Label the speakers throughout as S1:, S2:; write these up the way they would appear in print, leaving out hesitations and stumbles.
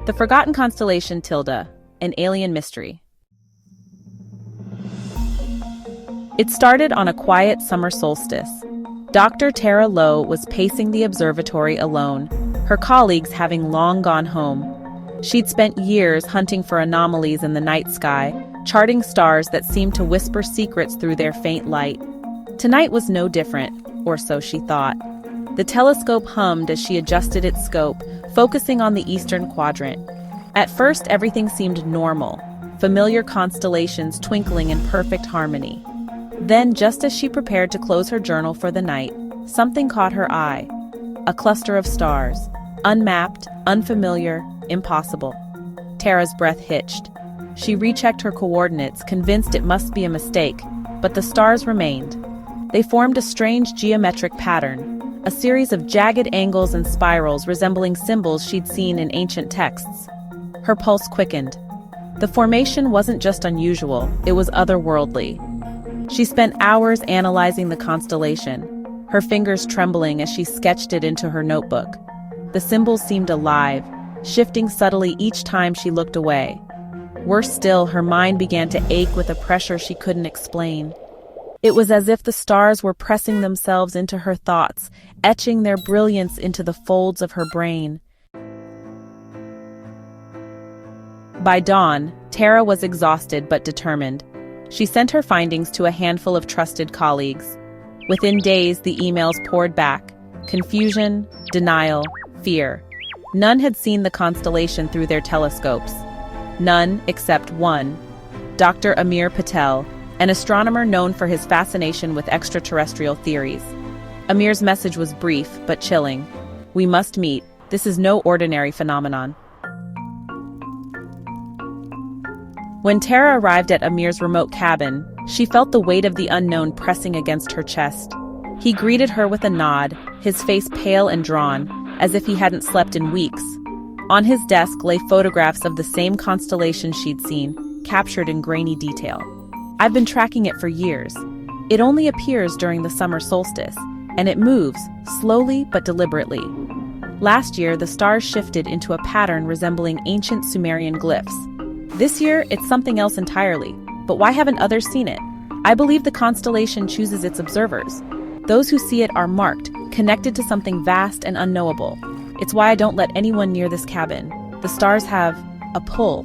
S1: The Forgotten Constellation Tilda, an alien mystery. It started on a quiet summer solstice. Dr. Tara Lowe was pacing the observatory alone, her colleagues having long gone home. She'd spent years hunting for anomalies in the night sky, charting stars that seemed to whisper secrets through their faint light. Tonight was no different, or so she thought. The telescope hummed as she adjusted its scope, focusing on the eastern quadrant. At first, everything seemed normal, familiar constellations twinkling in perfect harmony. Then, just as she prepared to close her journal for the night, something caught her eye. A cluster of stars. Unmapped, unfamiliar, impossible. Tara's breath hitched. She rechecked her coordinates, convinced it must be a mistake, but the stars remained. They formed a strange geometric pattern, a series of jagged angles and spirals resembling symbols she'd seen in ancient texts. Her pulse quickened. The formation wasn't just unusual, it was otherworldly. She spent hours analyzing the constellation, her fingers trembling as she sketched it into her notebook. The symbols seemed alive, shifting subtly each time she looked away. Worse still, her mind began to ache with a pressure she couldn't explain. It was as if the stars were pressing themselves into her thoughts, etching their brilliance into the folds of her brain. By dawn, Tara was exhausted but determined. She sent her findings to a handful of trusted colleagues. Within days, the emails poured back. Confusion, denial, fear. None had seen the constellation through their telescopes. None except one, Dr. Amir Patel, an astronomer known for his fascination with extraterrestrial theories. Amir's message was brief but chilling. "We must meet. This is no ordinary phenomenon." When Tara arrived at Amir's remote cabin, she felt the weight of the unknown pressing against her chest. He greeted her with a nod, his face pale and drawn, as if he hadn't slept in weeks. On his desk lay photographs of the same constellation she'd seen, captured in grainy detail. "I've been tracking it for years. It only appears during the summer solstice, and it moves, slowly but deliberately. Last year, the stars shifted into a pattern resembling ancient Sumerian glyphs. This year, it's something else entirely. But why haven't others seen it? I believe the constellation chooses its observers. Those who see it are marked, connected to something vast and unknowable. It's why I don't let anyone near this cabin. The stars have a pull."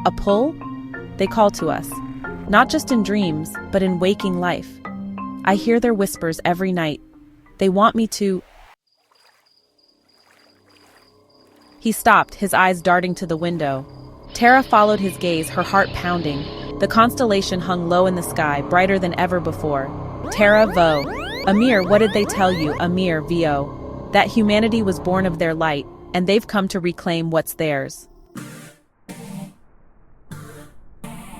S1: A pull? They call to us. Not just in dreams, but in waking life. I hear their whispers every night. They want me to... He stopped, his eyes darting to the window. Tara followed his gaze, her heart pounding. The constellation hung low in the sky, brighter than ever before. Tara Vo. Amir, what did they tell you? Amir Vo. That humanity was born of their light, and they've come to reclaim what's theirs.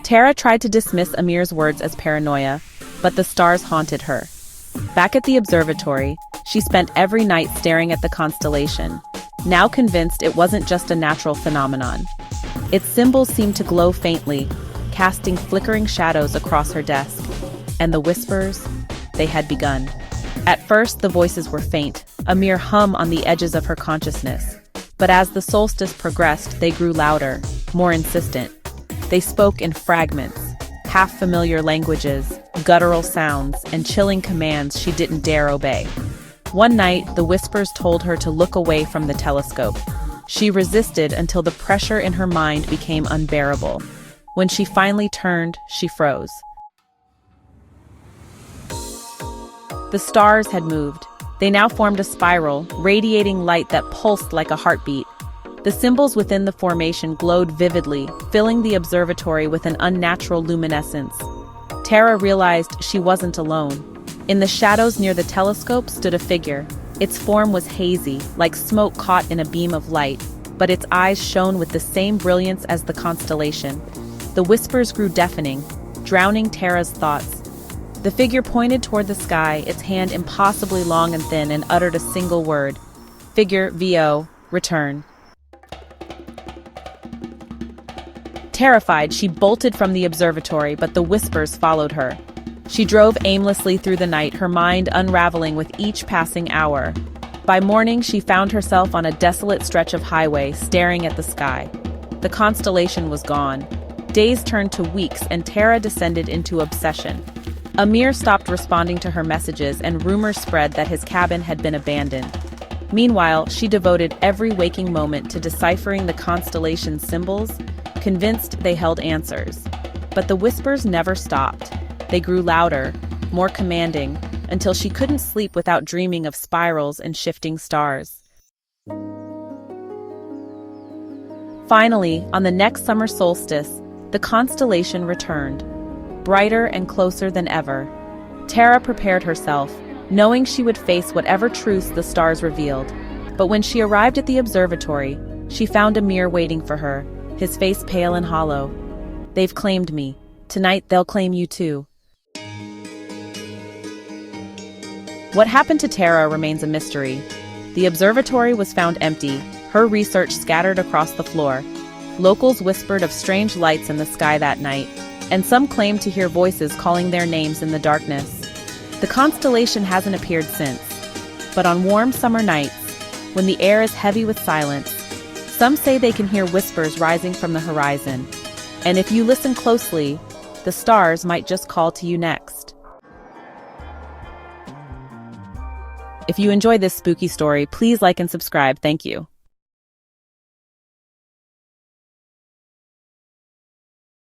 S1: Tara tried to dismiss Amir's words as paranoia, but the stars haunted her. Back at the observatory, she spent every night staring at the constellation, now convinced it wasn't just a natural phenomenon. Its symbols seemed to glow faintly, casting flickering shadows across her desk. And the whispers, they had begun. At first, the voices were faint, a mere hum on the edges of her consciousness. But as the solstice progressed, they grew louder, more insistent. They spoke in fragments, half-familiar languages, guttural sounds, and chilling commands she didn't dare obey. One night, the whispers told her to look away from the telescope. She resisted until the pressure in her mind became unbearable. When she finally turned, she froze. The stars had moved. They now formed a spiral, radiating light that pulsed like a heartbeat. The symbols within the formation glowed vividly, filling the observatory with an unnatural luminescence. Tara realized she wasn't alone. In the shadows near the telescope stood a figure. Its form was hazy, like smoke caught in a beam of light, but its eyes shone with the same brilliance as the constellation. The whispers grew deafening, drowning Tara's thoughts. The figure pointed toward the sky, its hand impossibly long and thin, and uttered a single word. Figure VO, return. Terrified, she bolted from the observatory, but the whispers followed her. She drove aimlessly through the night, her mind unraveling with each passing hour. By morning, she found herself on a desolate stretch of highway, staring at the sky. The constellation was gone. Days turned to weeks, and Tara descended into obsession. Amir stopped responding to her messages, and rumors spread that his cabin had been abandoned. Meanwhile, she devoted every waking moment to deciphering the constellation's symbols, convinced they held answers. But the whispers never stopped. They grew louder, more commanding, until she couldn't sleep without dreaming of spirals and shifting stars. Finally, on the next summer solstice, the constellation returned, brighter and closer than ever. Tara prepared herself, knowing she would face whatever truths the stars revealed. But when she arrived at the observatory, she found Amir waiting for her, his face pale and hollow. "They've claimed me. Tonight they'll claim you too." What happened to Tara remains a mystery. The observatory was found empty, her research scattered across the floor. Locals whispered of strange lights in the sky that night, and some claimed to hear voices calling their names in the darkness. The constellation hasn't appeared since, but on warm summer nights, when the air is heavy with silence, some say they can hear whispers rising from the horizon. And if you listen closely, the stars might just call to you next. If you enjoyed this spooky story, please like and subscribe. Thank you.